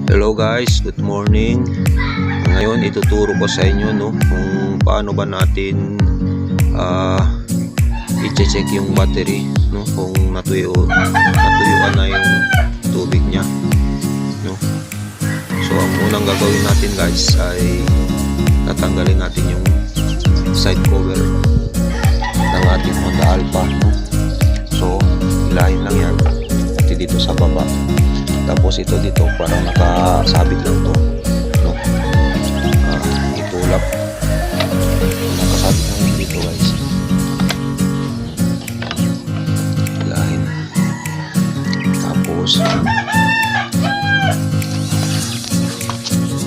Hello guys, good morning. Ngayon ituturo ko sa inyo kung paano ba natin i-check yung battery kung natuyuan na yung tubig niya So ang unang gagawin natin guys ay tatanggalin natin yung side cover ng ating Honda Alpha So ilahin lang yan dito sa baba. Tapos ito dito parang nakasabit lang to itulak nakasabit lang dito guys. Lahin tapos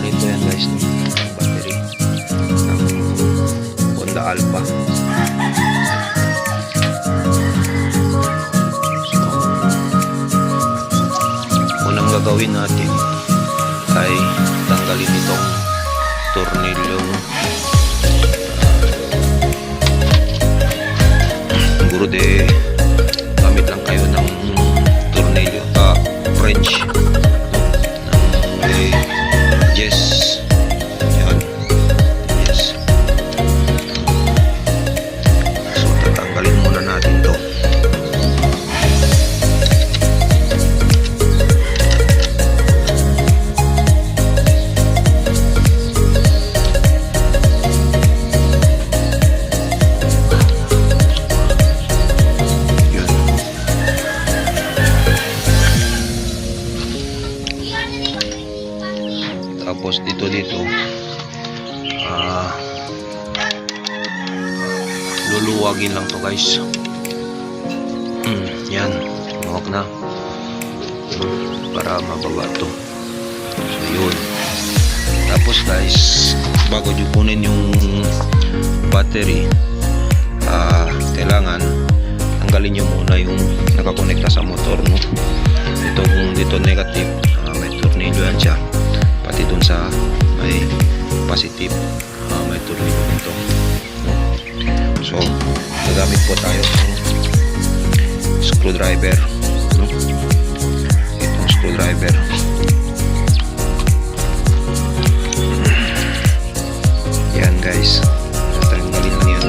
ito yan guys battery ng Honda Alpha. Gagawin natin ay tanggalin itong tornilyo siguro gamit lang kayo ng tornilyo wrench yes yan yes so tatanggalin muna natin to. Tapos dito luluwagin lang to guys. Yan, huwag na para mababa to. So yun. Tapos guys, bago nyo kunin yung battery, kailangan tanggalin nyo muna yung nakakonekta sa motor ito kung dito negative, may tornilyo yan siya. Pati dun sa may positive, may tornilyo dito so gagamit po tayo ng screwdriver itong screwdriver yan guys, tanggalin lang yan.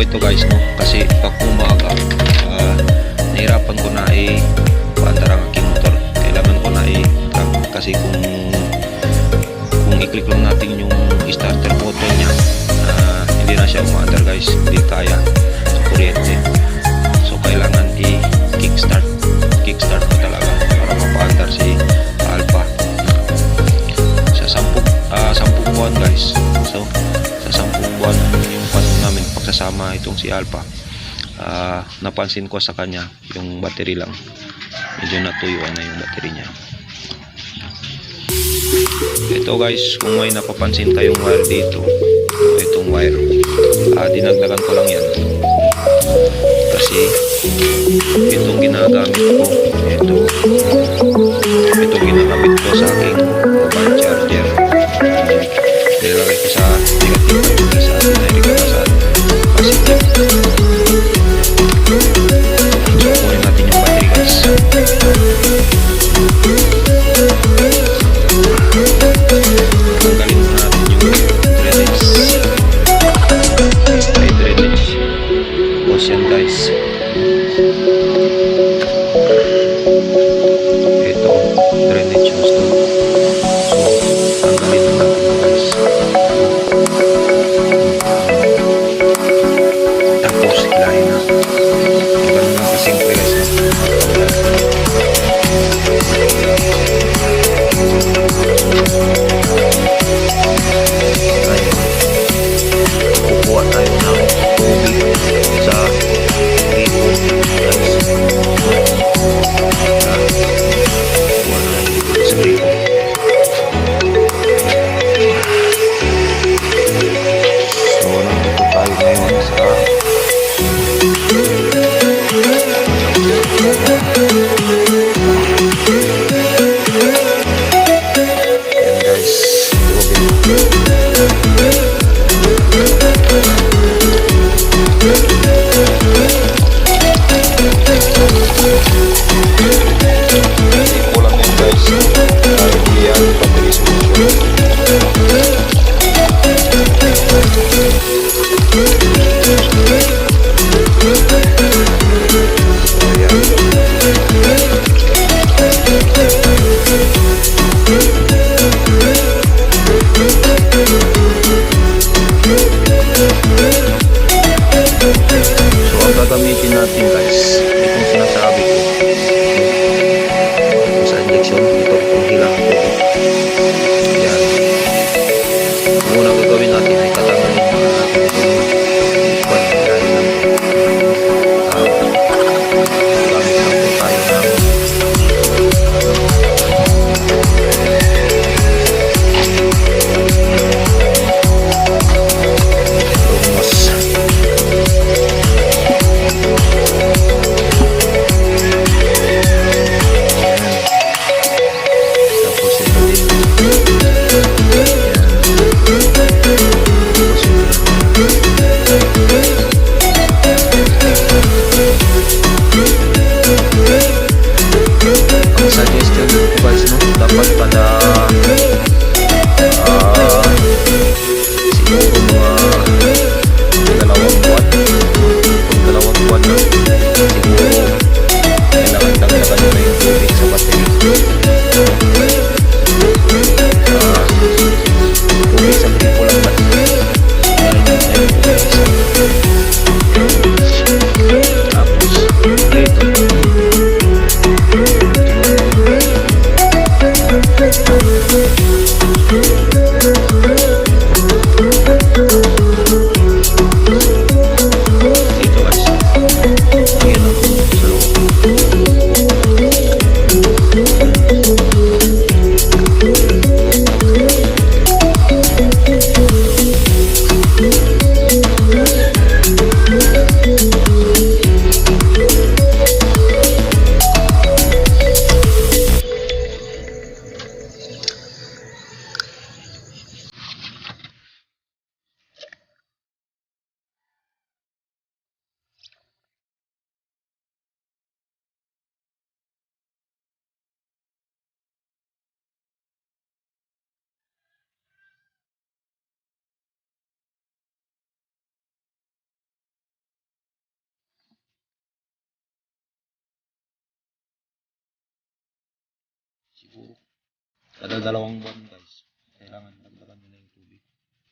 Ito guys kasi pag umaga nahirapan ko na paandar ang aking motor. Kailangan ko na kasi kung i-click lang natin yung starter button niya hindi na siya umaandar guys, hindi kaya sa kuryente. So kailangan i-kickstart mo talaga para mapaandar si Alpha sa 10 buwan guys. So sa 10 buwan yung panahon namin pagsasama itong si Alpha, napansin ko sa kanya yung battery lang medyo natuyuan na yung battery niya. Ito guys, kung may napapansin kayong wire dito, itong wire dinagdagan ko lang yan kasi itong ginagamit ko itong ginagamit ko sa aking mobile charger. Nilagay ko sa negative sa nilagay ko sa positive. So kunin natin yung battery guys. Tanggalin mo natin yung drainage. May drainage tapos yan guys. siguro. Kada 2 buwan guys, kailangan dagdagan nila yung tubig.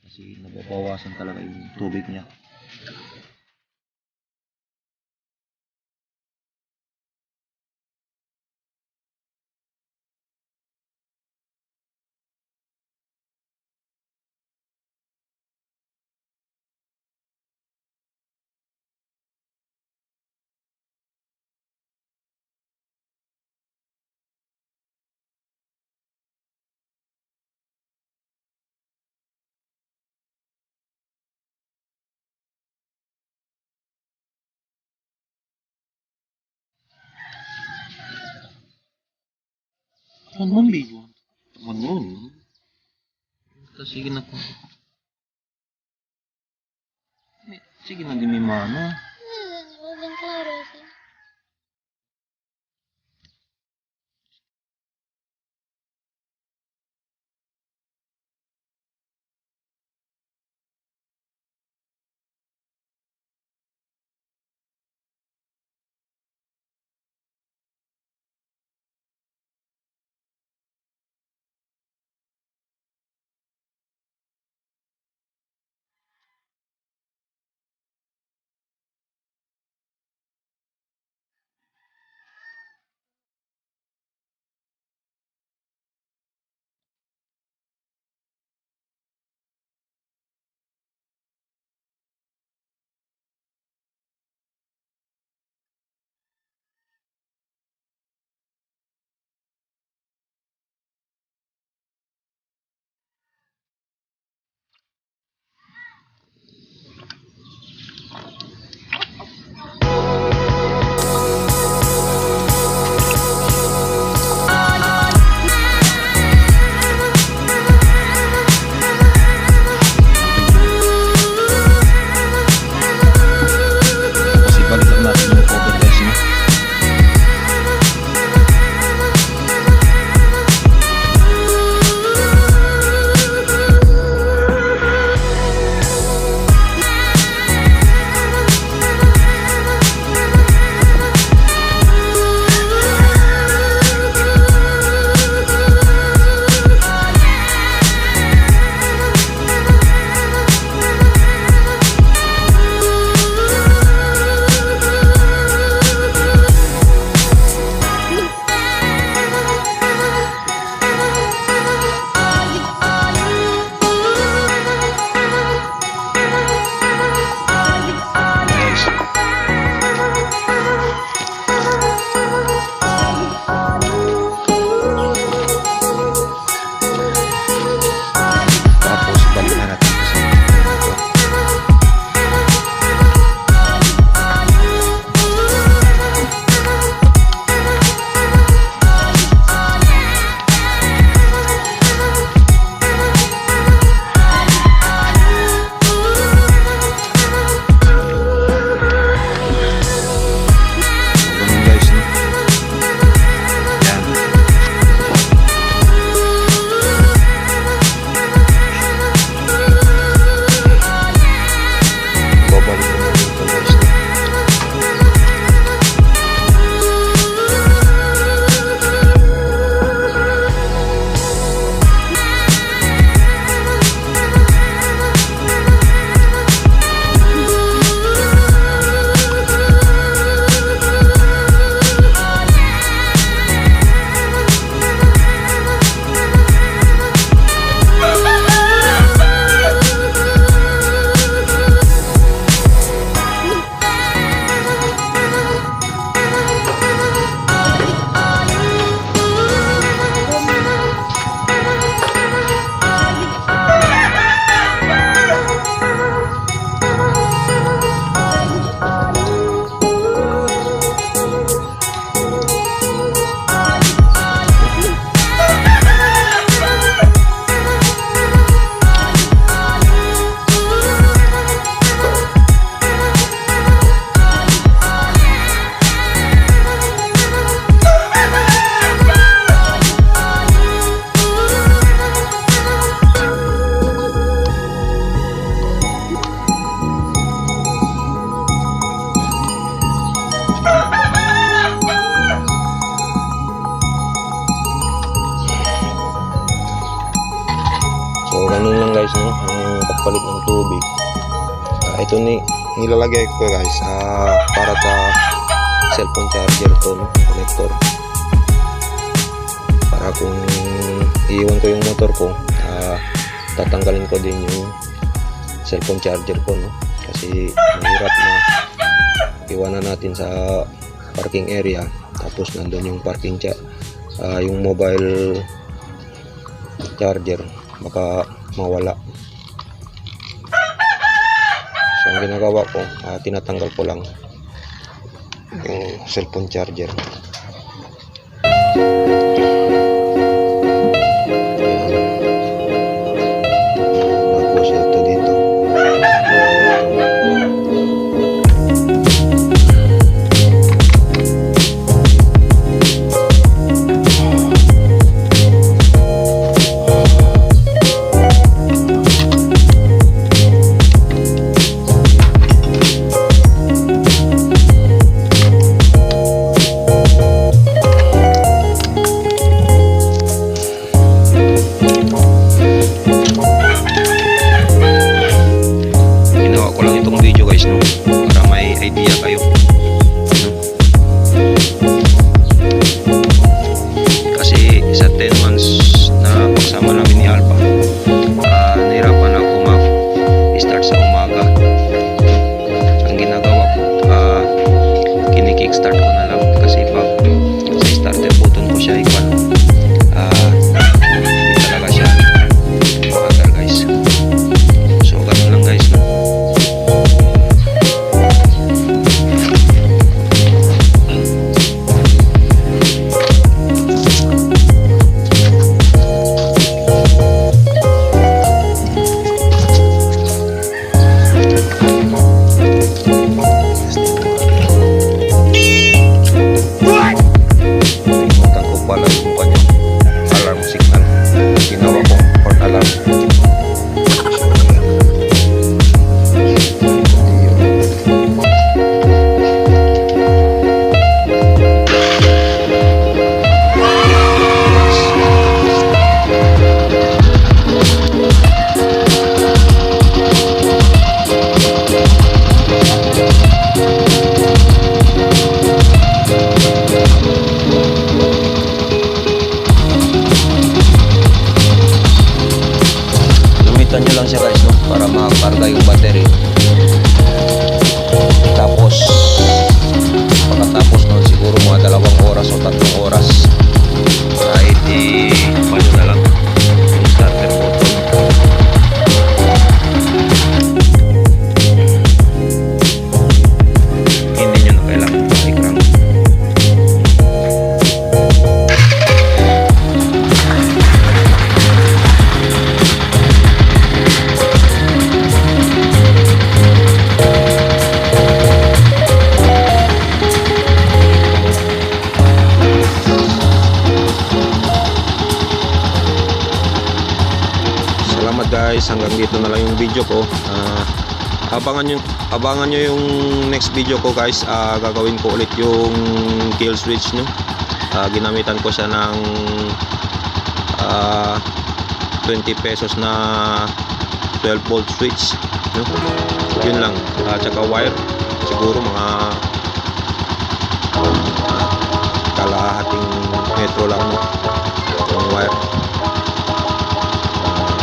Kasi nababawasan talaga yung tubig niya. Ano video? Ano? Sige na po. Sige na din may mana. Walang klaro. guys, no, yung pagpalit ng tubig. Ito nilalagay ko guys para sa cellphone charger to, no, connector. Para kung iiwan ko yung motor ko, tatanggalin ko din yung cellphone charger ko, no, kasi mahirap na iwanan natin sa parking area tapos nandun yung yung mobile charger, baka mawala. So ang ginagawa ko, tinatanggal ko lang yung cellphone charger. Tapos ito dito. Kickstart ko na lang kasi pag sa starter button ko siya ikwan, hindi talaga siya makagal guys. So ganun lang guys, no? Gamitan nyo lang siya guys, no, para makakarga yung battery. Tapos pagkatapos nun siguro mga 2 oras o 3 oras, kahit paano na lang yung starter button. Hindi nyo na kailangan pakikrang. Guys, hanggang dito na lang yung video ko. Abangan nyo yung next video ko guys. Gagawin ko ulit yung kill switch, no? Ginamitan ko siya ng 20 pesos na 12 volt switch, no? Yun lang. Tsaka wire siguro mga kalahating metro lang, no? Yung wire.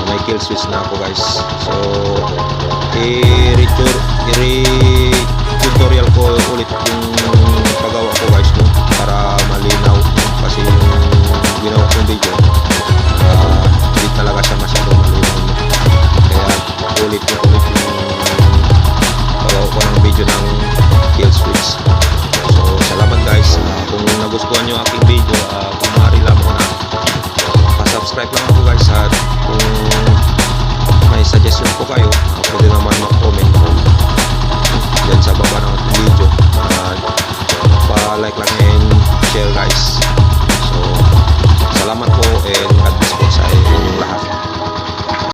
May kill switch na ako guys. So i-tutorial ko ulit yung paggawa ko guys, no? Para malinaw, kasi yung ginawa kong video hindi talaga siya masyadong malinaw, no? Kaya ulit yung paggawa ko ng video ng kill switch. So salamat guys. Kung nagustuhan nyo aking video, kung maaari lamang na subscribe lang ako guys, at kung may suggestion po kayo, pwede naman mag-comment dyan sa baba ng video, pa-like lang and share guys. So salamat po and God bless.